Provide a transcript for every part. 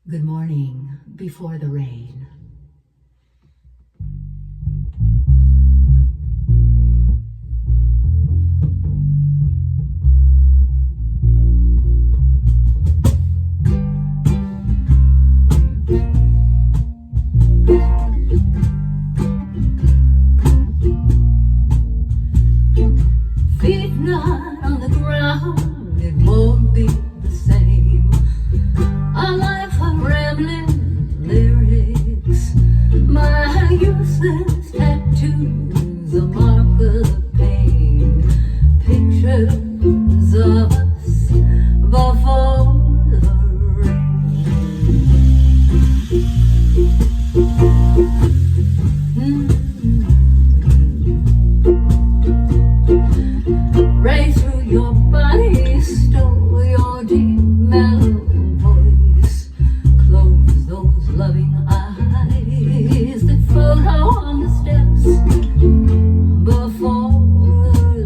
Good morning before the rain. Feet not on the ground, it won't be the same. A life of rambling lyrics, my useless tattoos, a mark of pain, pictures of us before the rain. Race through your body, stole your deep mellow voice. Close those loving eyes that follow on the steps before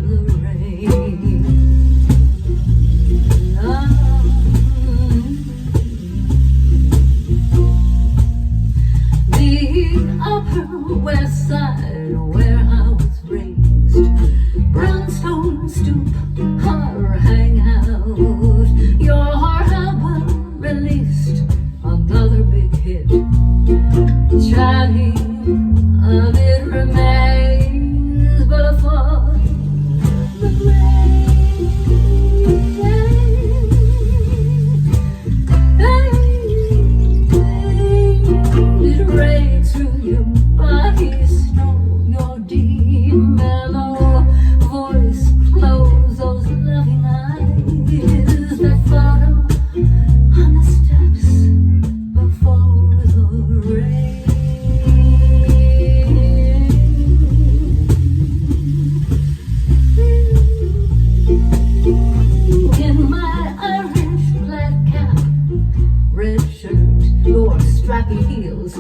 the rain. The Upper West Side, where I was raised, brownstone stoop, her hangout. Your album released another big hit. Chatting of it remains before the rain. It rained through your body, stole your deep mellow voice. Close those loving eyes that follow on the steps before the rain. In my Irish plaid cap, red shirt, your strappy heels